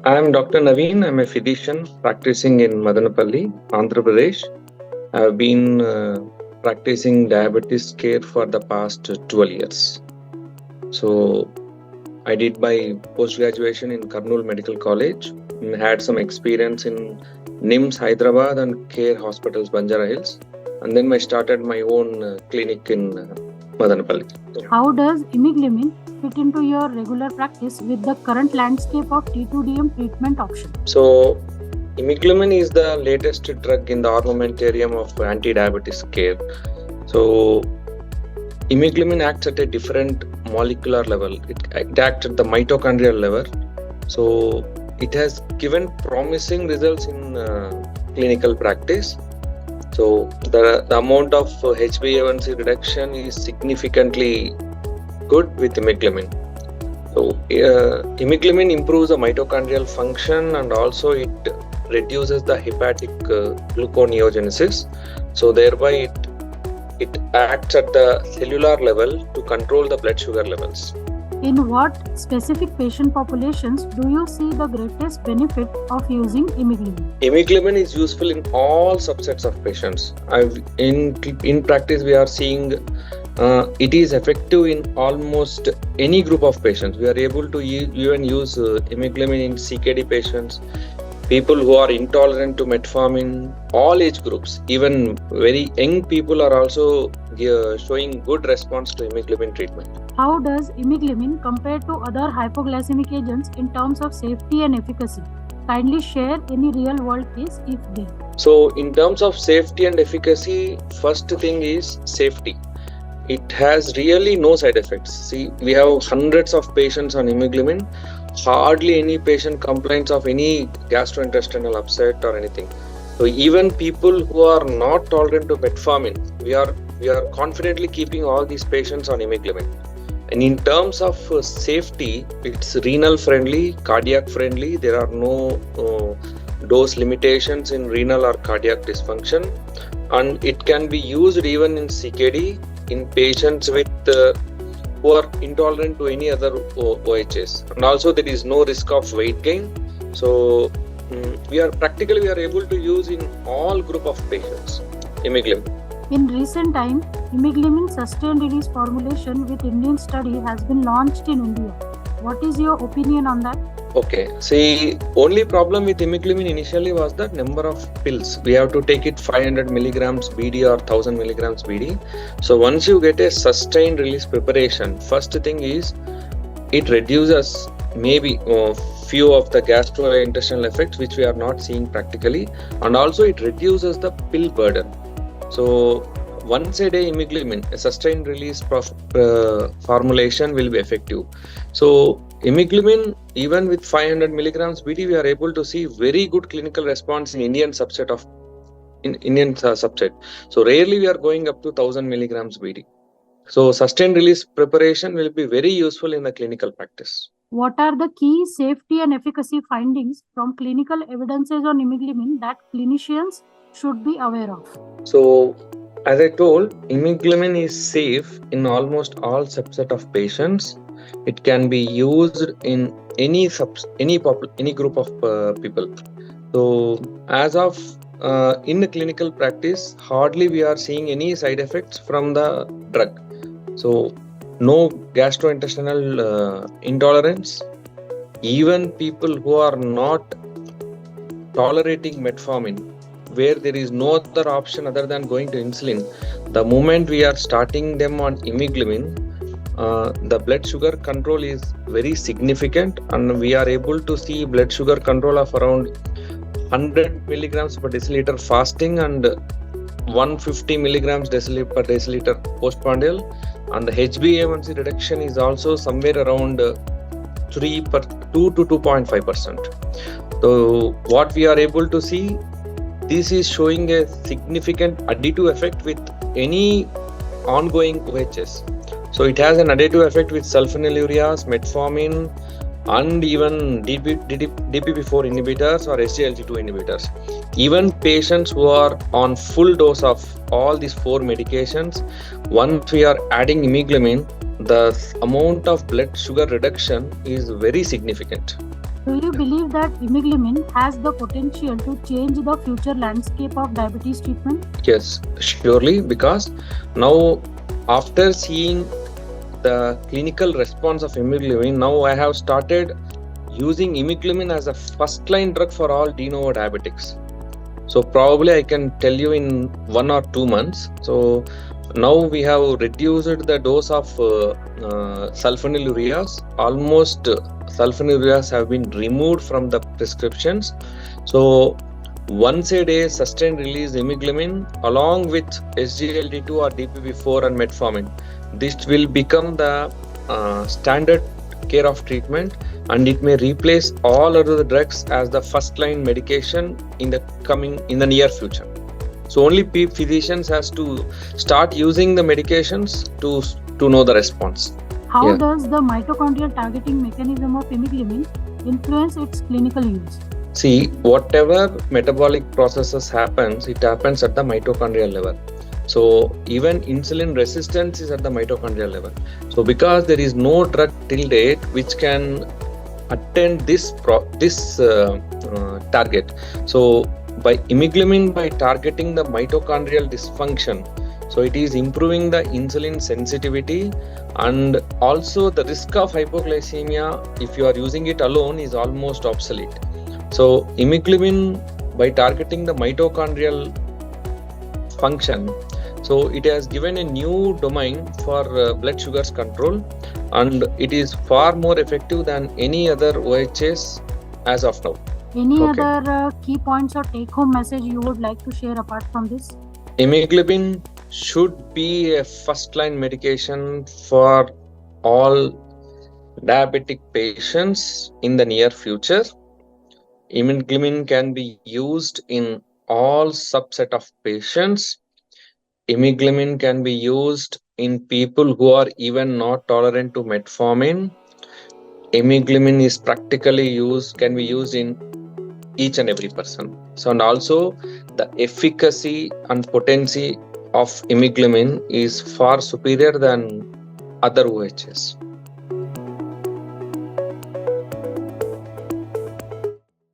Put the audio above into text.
I am Dr. Naveen. I'm a physician practicing in Madanapalli, Andhra Pradesh. I've been practicing diabetes care for the past 12 years. So I did my post-graduation in Kurnool Medical College and had some experience in NIMS Hyderabad and Care Hospitals Banjara Hills. And then I started my own clinic in Madanapalli. How does Imeglimin fit into your regular practice with the current landscape of T2DM treatment options? So Imeglimin is the latest drug in the armamentarium of anti-diabetes care. So Imeglimin acts at a different molecular level. It acts at the mitochondrial level. So it has given promising results in clinical practice. So the amount of HbA1c reduction is significantly good with Imeglimin. So Imeglimin improves the mitochondrial function and also it reduces the hepatic gluconeogenesis. So thereby it acts at the cellular level to control the blood sugar levels. In what specific patient populations do you see the greatest benefit of using Imeglimin? Imeglimin is useful in all subsets of patients. In practice, we are seeing it is effective in almost any group of patients. We are able to even use Imeglimin in CKD patients, people who are intolerant to metformin, all age groups. Even very young people are also showing good response to Imeglimin treatment. How does Imeglimin compare to other hypoglycemic agents in terms of safety and efficacy? Kindly share any real-world case if there. So in terms of safety and efficacy, first thing is safety. It has really no side effects. See, we have hundreds of patients on Imeglimin. Hardly any patient complains of any gastrointestinal upset or anything. So even people who are not tolerant to metformin, we are confidently keeping all these patients on Imeglimin. And in terms of safety, it's renal friendly, cardiac friendly. There are no dose limitations in renal or cardiac dysfunction, and it can be used even in CKD in patients with who are intolerant to any other OHS. And also there is no risk of weight gain. So we are able to use in all group of patients Imeglimin. In recent time, Imeglimin sustained release formulation with Indian study has been launched in India. What is your opinion on that? Okay, see, only problem with Imeglimin initially was the number of pills. We have to take it 500 milligrams BD or 1000 milligrams BD. So once you get a sustained release preparation, first thing is it reduces maybe few of the gastrointestinal effects which we are not seeing practically, and also it reduces the pill burden. So once a day Imeglimin, a sustained release formulation will be effective. So Imeglimin, even with 500 milligrams BD, we are able to see very good clinical response in Indian subset. So rarely we are going up to 1000 milligrams BD. So sustained release preparation will be very useful in the clinical practice. What are the key safety and efficacy findings from clinical evidences on Imeglimin that clinicians should be aware of? So as I told, Imeglimin is safe in almost all subset of patients. It can be used in any group of people. So as of in the clinical practice, hardly we are seeing any side effects from the drug. So no gastrointestinal intolerance. Even people who are not tolerating metformin, where there is no other option other than going to insulin, the moment we are starting them on Imeglimin, the blood sugar control is very significant, and we are able to see blood sugar control of around 100 milligrams per deciliter fasting and 150 milligrams per deciliter postprandial, and the HbA1c reduction is also somewhere around 2 to 2.5%. So what we are able to see, this is showing a significant additive effect with any ongoing OHS. So it has an additive effect with sulfonylureas, metformin, and even DPP4 inhibitors or SGLT2 inhibitors. Even patients who are on full dose of all these 4 medications, once we are adding Imeglimin, the amount of blood sugar reduction is very significant. Do you believe that Imeglimin has the potential to change the future landscape of diabetes treatment? Yes, surely, because now after seeing the clinical response of Imeglimin, now I have started using Imeglimin as a first line drug for all de novo diabetics. So probably I can tell you in 1 or 2 months. So now we have reduced the dose of sulfonylureas. Almost sulfonylureas have been removed from the prescriptions. So once a day sustained release Imeglimin along with SGLT2 or DPP4 and metformin. This will become the standard care of treatment, and it may replace all other drugs as the first line medication in the near future. So only physicians has to start using the medications to know the response. How does the mitochondrial targeting mechanism of Imeglimin influence its clinical use? See, whatever metabolic processes happens, it happens at the mitochondrial level. So even insulin resistance is at the mitochondrial level. So because there is no drug till date which can attend this target. So by Imeglimin, by targeting the mitochondrial dysfunction, so it is improving the insulin sensitivity, and also the risk of hypoglycemia if you are using it alone is almost obsolete. So Imeglimin, by targeting the mitochondrial function, so it has given a new domain for blood sugars control, and it is far more effective than any other OHS as of now. Any other key points or take home message you would like to share apart from this? Imeglimin should be a first line medication for all diabetic patients in the near future. Imeglimin can be used in all subset of patients. Imeglimin can be used in people who are even not tolerant to metformin. Imeglimin is can be used in each and every person. So, and also the efficacy and potency of Imeglimin is far superior than other OHS.